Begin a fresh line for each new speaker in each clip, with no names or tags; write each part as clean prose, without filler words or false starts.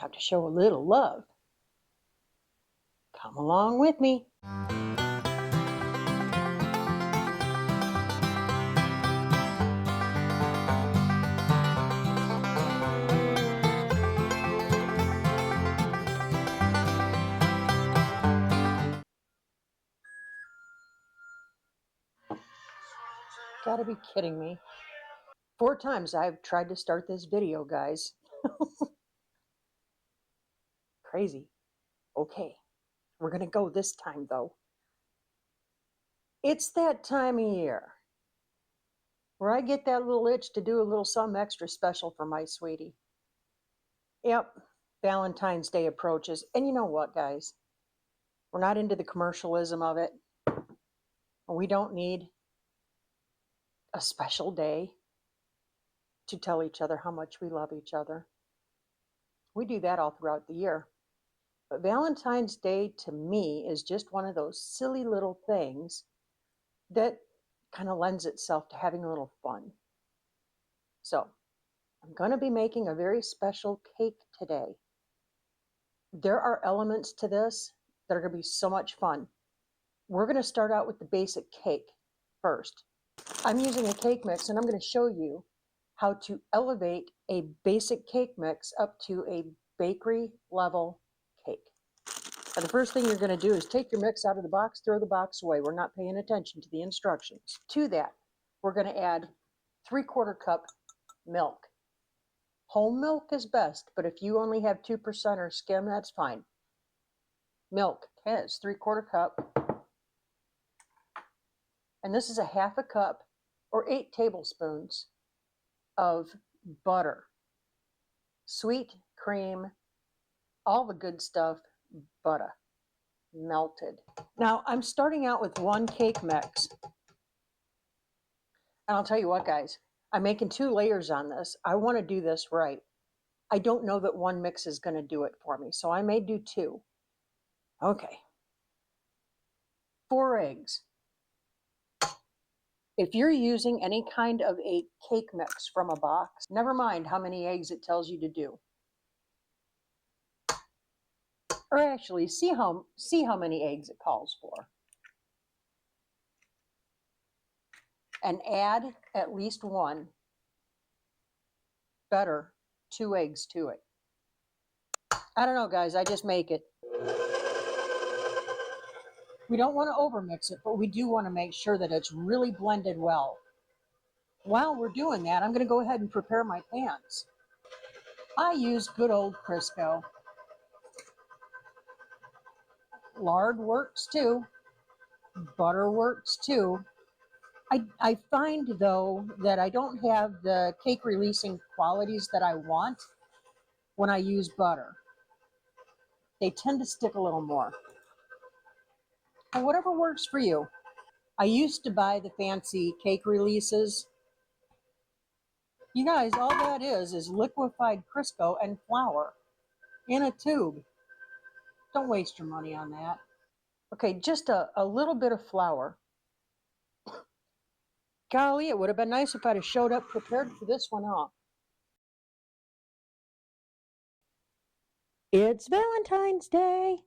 Have to show a little love. Come along with me. Gotta be kidding me. 4 times I've tried to start this video, guys. Crazy. Okay, we're gonna go this time though. It's that time of year where I get that little itch to do a little something extra special for my sweetie. Yep, Valentine's Day approaches. And you know what, guys? We're not into the commercialism of it. We don't need a special day to tell each other how much we love each other. We do that all throughout the year. But Valentine's Day to me is just one of those silly little things that kind of lends itself to having a little fun. So I'm going to be making a very special cake today. There are elements to this that are going to be so much fun. We're going to start out with the basic cake first. I'm using a cake mix and I'm going to show you how to elevate a basic cake mix up to a bakery level cake. And the first thing you're going to do is take your mix out of the box, throw the box away. We're not paying attention to the instructions. To that, we're going to add 3/4 cup milk. Whole milk is best, but if you only have 2% or skim, that's fine. Milk is 3/4 cup. And this is a 1/2 cup or 8 tablespoons of butter. Sweet cream, all the good stuff, butter, melted. Now, I'm starting out with 1 cake mix. And I'll tell you what, guys, I'm making 2 layers on this. I want to do this right. I don't know that 1 mix is going to do it for me, so I may do 2. Okay. 4 eggs. If you're using any kind of a cake mix from a box, never mind how many eggs it tells you to do. Or actually, see how many eggs it calls for. And add at least 1, better 2 eggs to it. I don't know, guys, I just make it. We don't want to overmix it, but we do want to make sure that it's really blended well. While we're doing that, I'm going to go ahead and prepare my pans. I use good old Crisco. Lard works too. Butter works too. I find, though, that I don't have the cake releasing qualities that I want when I use butter. They tend to stick a little more. But whatever works for you. I used to buy the fancy cake releases. You guys, all that is liquefied Crisco and flour in a tube. Don't waste your money on that. Okay, just a little bit of flour. Golly, it would have been nice if I'd have showed up prepared for this one off. It's Valentine's Day.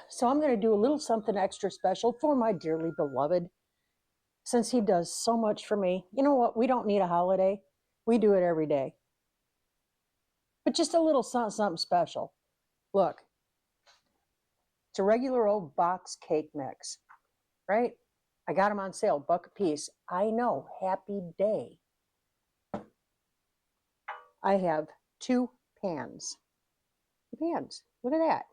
So I'm going to do a little something extra special for my dearly beloved, since he does so much for me. You know what? We don't need a holiday. We do it every day. But just a little something special. Look, it's a regular old box cake mix, right? I got them on sale, $1 a piece. I know, happy day. I have 2 pans. Pans, look at that.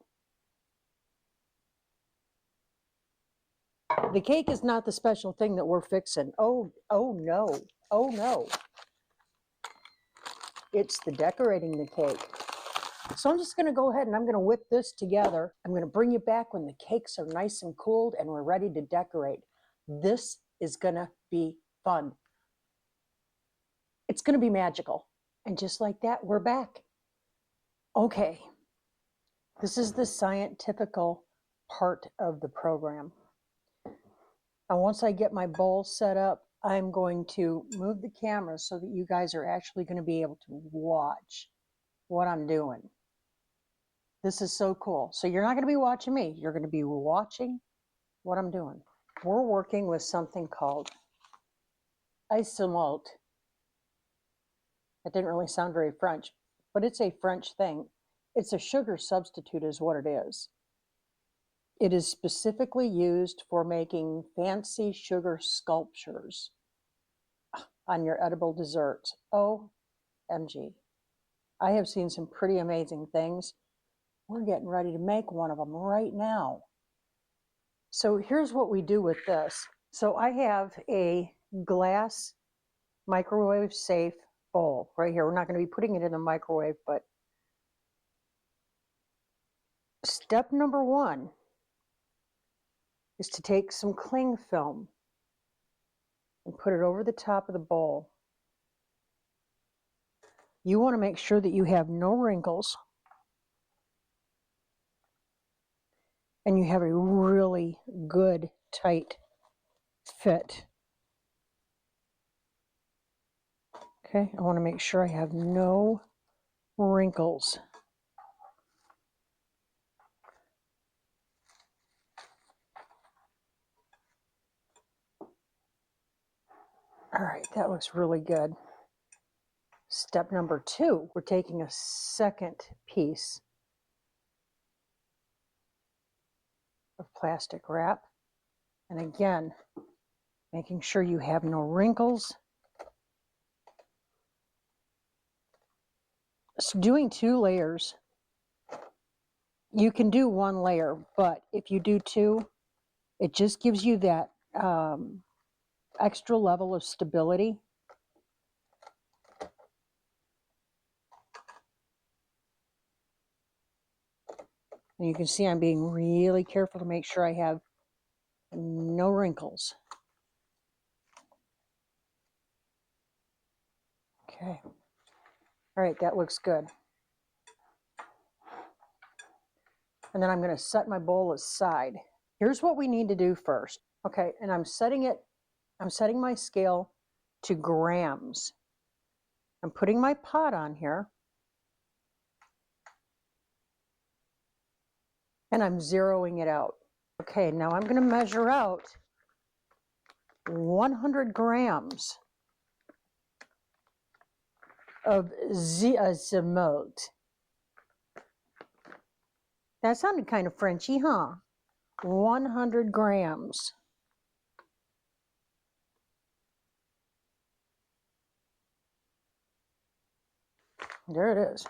The cake is not the special thing that we're fixing. Oh no, oh no. It's the decorating the cake. So I'm just going to go ahead and I'm going to whip this together. I'm going to bring you back when the cakes are nice and cooled and we're ready to decorate. This is going to be fun. It's going to be magical. And just like that, we're back. Okay. This is the scientifical part of the program. And once I get my bowl set up, I'm going to move the camera so that you guys are actually going to be able to watch what I'm doing. This is so cool. So you're not going to be watching me. You're going to be watching what I'm doing. We're working with something called isomalt. That didn't really sound very French, but it's a French thing. It's a sugar substitute is what it is. It is specifically used for making fancy sugar sculptures on your edible desserts. OMG. I have seen some pretty amazing things. We're getting ready to make one of them right now. So here's what we do with this. So I have a glass microwave safe bowl right here. We're not going to be putting it in the microwave, but step number one is to take some cling film and put it over the top of the bowl. You want to make sure that you have no wrinkles and you have a really good tight fit. Okay, I want to make sure I have no wrinkles. All right, that looks really good. Step number two, we're taking a second piece of plastic wrap. And again, making sure you have no wrinkles. So doing 2 layers, you can do 1 layer, but if you do 2, it just gives you that extra level of stability. And you can see I'm being really careful to make sure I have no wrinkles. Okay. All right, that looks good. And then I'm going to set my bowl aside. Here's what we need to do first. Okay, and I'm setting my scale to grams. I'm putting my pot on here. And I'm zeroing it out. Okay, now I'm going to measure out 100 grams of isomalt. That sounded kind of Frenchy, huh? 100 grams. There it is.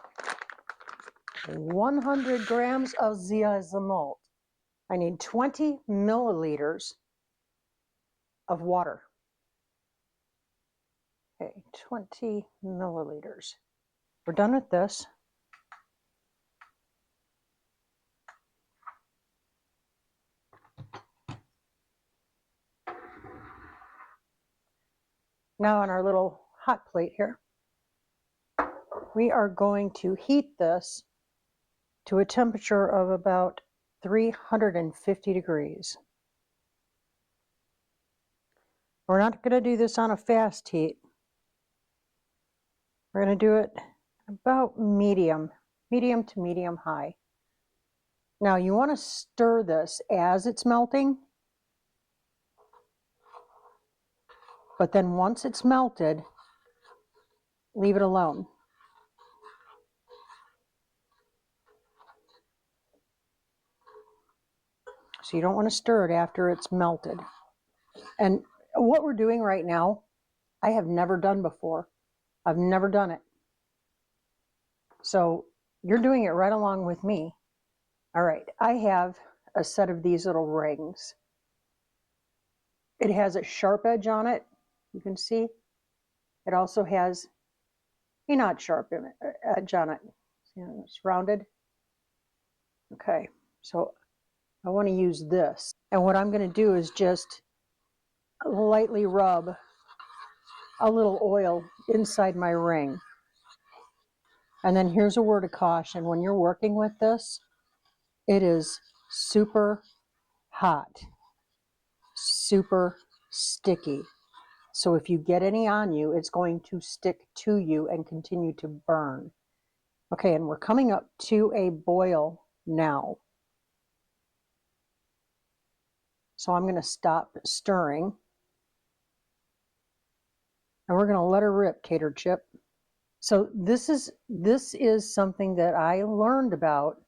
100 grams of isomalt. I need 20 milliliters of water. Okay, 20 milliliters. We're done with this. Now on our little hot plate here, we are going to heat this to a temperature of about 350 degrees. We're not going to do this on a fast heat. We're going to do it about medium to medium high. Now you want to stir this as it's melting, but then once it's melted, leave it alone. So you don't want to stir it after it's melted. And what we're doing right now, I have never done before. I've never done it. So you're doing it right along with me. All right, I have a set of these little rings. It has a sharp edge on it, you can see. It also has a not sharp edge on it. It's rounded. Okay, so I want to use this. And what I'm going to do is just lightly rub a little oil inside my ring. And then here's a word of caution. When you're working with this, it is super hot, super sticky. So if you get any on you, it's going to stick to you and continue to burn. Okay, and we're coming up to a boil now. So I'm going to stop stirring. And we're going to let her rip, Tater Chip. So this is something that I learned about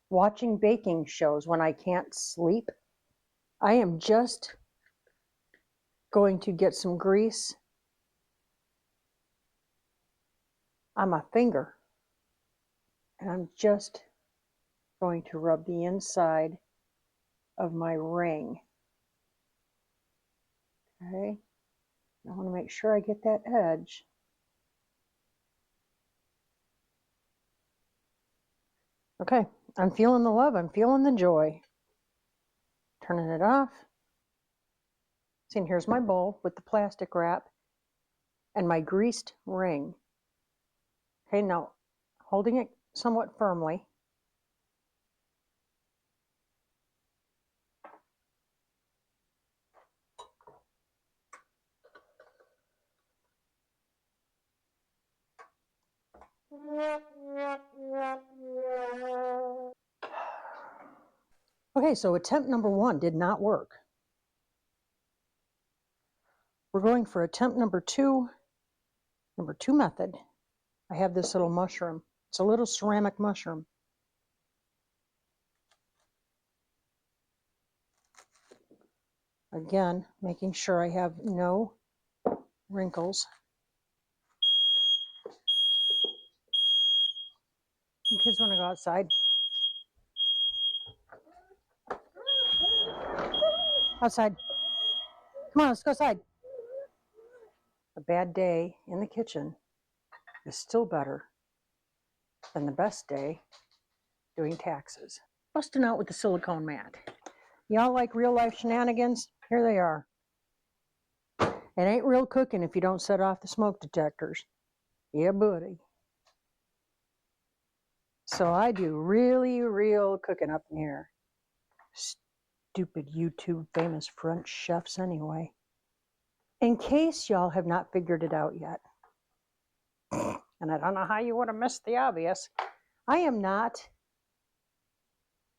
watching baking shows when I can't sleep. I am just going to get some grease on my finger. And I'm just going to rub the inside of my ring. Okay. I want to make sure I get that edge. Okay, I'm feeling the love, I'm feeling the joy. Turning it off. See, and here's my bowl with the plastic wrap and my greased ring. Okay, now holding it somewhat firmly. Okay, so attempt number 1 did not work. We're going for attempt number 2 method. I have this little mushroom. It's a little ceramic mushroom. Again, making sure I have no wrinkles. You kids want to go outside? Outside. Come on, let's go outside. A bad day in the kitchen is still better than the best day doing taxes. Busting out with the silicone mat. Y'all like real life shenanigans? Here they are. It ain't real cooking if you don't set off the smoke detectors. Yeah, buddy. So I do really real cooking up in here. Stupid YouTube famous French chefs anyway. In case y'all have not figured it out yet, and I don't know how you would have missed the obvious, I am not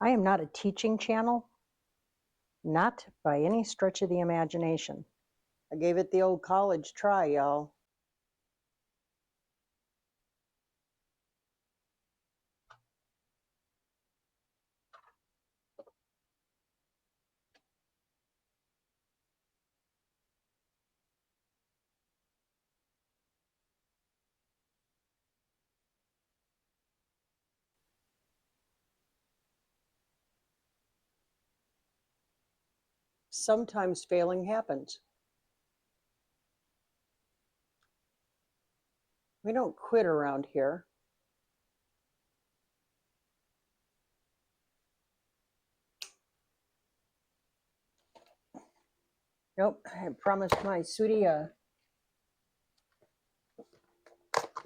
a teaching channel, not by any stretch of the imagination. I gave it the old college try, y'all. Sometimes failing happens. We don't quit around here. Nope, I promised my sweetie a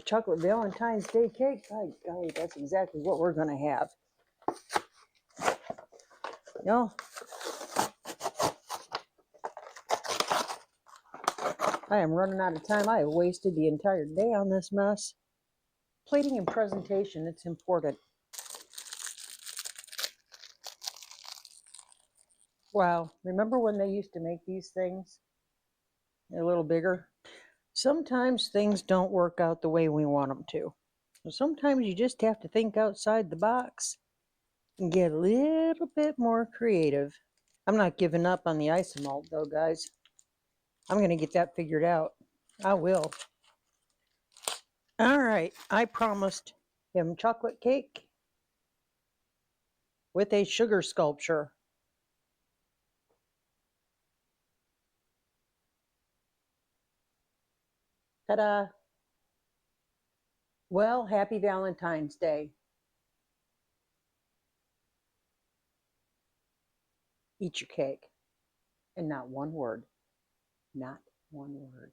chocolate Valentine's Day cake. By golly, that's exactly what we're going to have. No, I am running out of time. I have wasted the entire day on this mess. Plating and presentation, it's important. Wow, remember when they used to make these things? They're a little bigger. Sometimes things don't work out the way we want them to. So sometimes you just have to think outside the box and get a little bit more creative. I'm not giving up on the isomalt though, guys. I'm going to get that figured out. I will. All right, I promised him chocolate cake with a sugar sculpture. Ta-da! Well, happy Valentine's Day. Eat your cake. And not one word. Not one word.